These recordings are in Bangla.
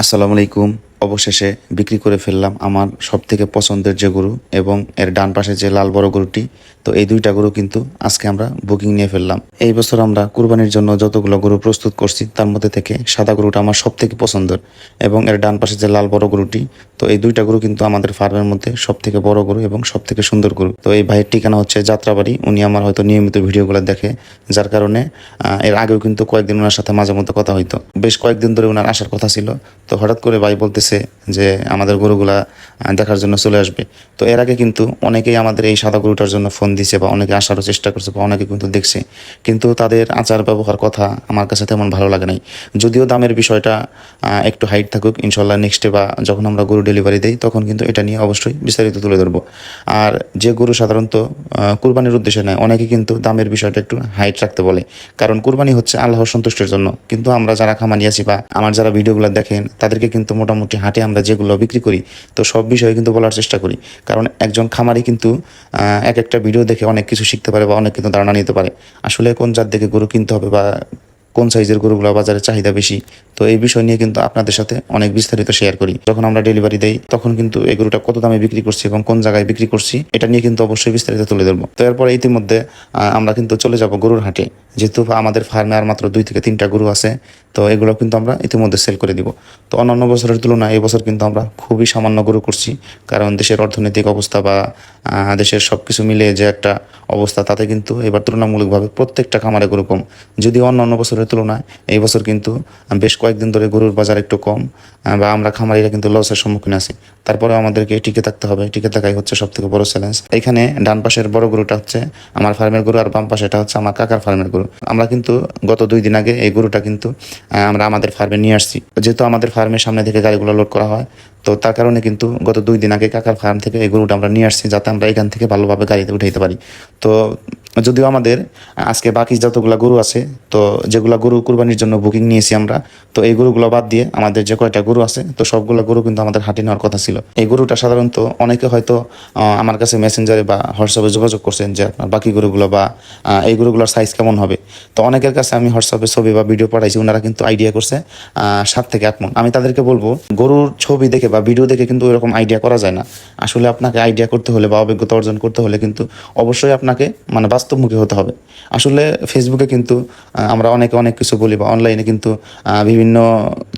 আসসালামু আলাইকুম। অবশেষে বিক্রি করে ফেললাম আমার সবথেকে পছন্দের যে গরু এবং এর ডান পাশে যে লাল বড় গরুটি। তো এই দুইটা গরু কিন্তু আজকে আমরা বুকিং নিয়ে ফেললাম। এই বছর আমরা কুরবানির জন্য যতগুলো গরু প্রস্তুত করছি তার মধ্যে থেকে সাদা গরুটা আমার সবথেকে পছন্দের এবং এর ডান পাশে যে লাল বড় গরুটি। তো এই দুইটা গরু কিন্তু আমাদের ফার্মের মধ্যে সবথেকে বড় গরু এবং সবথেকে সুন্দর গরু। তো এই ভাইয়ের ঠিকানা হচ্ছে যাত্রাবাড়ি। উনি আমার হয়তো নিয়মিত ভিডিওগুলো দেখে, যার কারণে এর আগেও কিন্তু কয়েকদিন ওনার সাথে মাঝে মধ্যে কথা হইতো। বেশ কয়েকদিন ধরে ওনার আসার কথা ছিল। তো হঠাৎ করে ভাই বলতেছে যে আমাদের গরুগুলা দেখার জন্য চলে আসবে। তো এর আগে কিন্তু অনেকেই আমাদের এই সাদা গরুটার জন্য ফোন দিছে বা অনেকে আসারও চেষ্টা করছে বা অনেকে কিন্তু দেখছে, কিন্তু তাদের আচার ব্যবহার কথা আমার কাছে তেমন ভালো লাগে নাই। যদিও দামের বিষয়টা একটু হাইট থাকুক, ইনশাল্লাহ নেক্সটে বা যখন আমরা গরু ডেলিভারি দেই তখন কিন্তু এটা নিয়ে অবশ্যই বিস্তারিত তুলে ধরবো। আর যে গরু সাধারণত কুরবানির উদ্দেশ্যে নেয়, অনেকে কিন্তু দামের বিষয়টা একটু হাইট রাখতে বলে, কারণ কুরবানি হচ্ছে আল্লাহর সন্তুষ্টির জন্য। কিন্তু আমরা যারা খামারি আছি বা আমার যারা ভিডিওগুলো দেখেন তাদেরকে কিন্তু মোটামুটি হাটে আমরা যেগুলো বিক্রি করি তো সব বিষয়ে কিন্তু বলার চেষ্টা করি, কারণ একজন খামারি কিন্তু এক একটা ভিডিও দেখে অনেক কিছু শিখতে পারে বা অনেক কিন্তু ধারণা নিতে পারে আসলে কোন জাত দেখে গরু কিনতে হবে বা কোন সাইজের গরুগুলো বাজারে চাহিদা বেশি। তো এই বিষয় নিয়ে কিন্তু আপনাদের সাথে অনেক বিস্তারিত শেয়ার করি। যখন আমরা ডেলিভারি দেই তখন কিন্তু এই গরুটা কত দামে বিক্রি করছি এবং কোন জায়গায় বিক্রি করছি এটা নিয়ে কিন্তু অবশ্যই বিস্তারিত তুলে ধরবো। তো এরপরে ইতিমধ্যে আমরা কিন্তু চলে যাব গরুর হাটে, যেহেতু আমাদের ফার্মে আর মাত্র 2 থেকে 3টা গরু আছে। তো এগুলো কিন্তু আমরা ইতিমধ্যে সেল করে দিব। তো অন্যান্য বছরের তুলনায় এই বছর কিন্তু আমরা খুবই সামান্য গরু করছি, কারণ দেশের অর্থনৈতিক অবস্থা বা দেশের সব কিছু মিলে যে একটা অবস্থা, তাতে কিন্তু এবার তুলনামূলকভাবে প্রত্যেকটা খামারে গরু কম। যদি অন্যান্য বছরের তুলনায় এই বছর কিন্তু বেশ কয়েকদিন ধরে গরুর বাজার একটু কম, বা আমরা খামারিরা কিন্তু লসের সম্মুখীন আছি। তারপরে আমাদেরকে টিকে থাকতে হবে, টিকে থাকাই হচ্ছে সব থেকে বড় চ্যালেঞ্জ। এখানে ডান পাশের বড় গরুটা হচ্ছে আমার ফার্মের গরু আর বাম পাশে এটা হচ্ছে আমার কাকার ফার্মের গরু। আমরা কিন্তু গত 2 দিন আগে এই গরুটা কিন্তু আমরা আমাদের ফার্মে নিয়ে আসছি। যেহেতু আমাদের ফার্মের সামনে থেকে গাড়িগুলো লোড করা হয়, তো তার কারণে কিন্তু গত 2 দিন আগে কাকার ফার্ম থেকে এই গরুটা আমরা নিয়ে আসছি, যাতে আমরা এখান থেকে ভালোভাবে গাড়িতে উঠাইতে পারি। তো যদিও আমাদের আজকে বাকি যতগুলো গরু আছে, তো যেগুলো গরু কুরবানির জন্য বুকিং নিয়েছি আমরা, তো এই গরুগুলো বাদ দিয়ে আমাদের যে কয়টা গরু আছে তো সবগুলো গরু কিন্তু আমাদের হাটে নেওয়ার কথা ছিল। এই গরুটা সাধারণত অনেকে হয়তো আমার কাছে মেসেঞ্জারে বা হোয়াটসঅ্যাপে যোগাযোগ করছেন যে আপনার বাকি গরুগুলো বা এই গরুগুলোর সাইজ কেমন হবে। তো অনেকের কাছে আমি হোয়াটসঅ্যাপে ছবি বা ভিডিও পাঠাইছি, ওনারা কিন্তু আইডিয়া করছে 7 থেকে 8 মণ। আমি তাদেরকে বলবো, গরুর ছবি দেখে বা ভিডিও দেখে কিন্তু ওইরকম আইডিয়া করা যায় না। আসলে আপনাকে আইডিয়া করতে হলে বা অভিজ্ঞতা অর্জন করতে হলে কিন্তু অবশ্যই আপনাকে মানে বাস্তবমুখী হতে হবে। আসলে ফেসবুকে কিন্তু আমরা অনেকে অনেক কিছু বলি বা অনলাইনে কিন্তু বিভিন্ন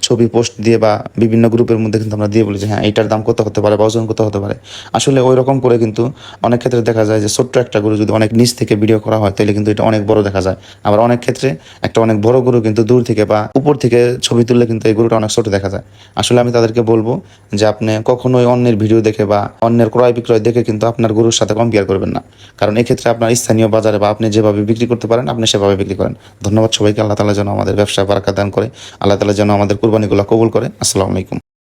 ছবি পোস্ট দিয়ে বা বিভিন্ন গ্রুপের মধ্যে কিন্তু আমরা দিয়ে বলি যে হ্যাঁ এইটার দাম কত হতে পারে বা ওজন কত হতে পারে। আসলে ওই রকম করে কিন্তু অনেক ক্ষেত্রে দেখা যায় যে ছোট্ট একটা গরু যদি অনেক নিচ থেকে ভিডিও করা হয় তাহলে কিন্তু এটা অনেক বড় দেখা যায়। আবার অনেক ক্ষেত্রে একটা অনেক বড় গরু কিন্তু দূর থেকে বা উপর থেকে ছবি তুললে কিন্তু এই গরুটা অনেক ছোট দেখা যায়। আসলে আমি তাদেরকে বলবো যে আপনি কখনোই অন্যের ভিডিও দেখে বা অন্যের ক্রয় বিক্রয় দেখে কিন্তু আপনার গরুর সাথে কম্পেয়ার করবেন না, কারণ এক্ষেত্রে আপনার স্থানীয় বাজারে বা আপনি যেভাবে বিক্রি করতে পারেন আপনি সেভাবে বিক্রি করেন। ধন্যবাদ সবাইকে। আল্লাহ তাআলা যেন আমাদের ব্যবসায় বারাকা দান করে, আল্লাহ তাআলা যেন আমাদের কুরবানিগুলো কবুল করে। আসসালামু আলাইকুম।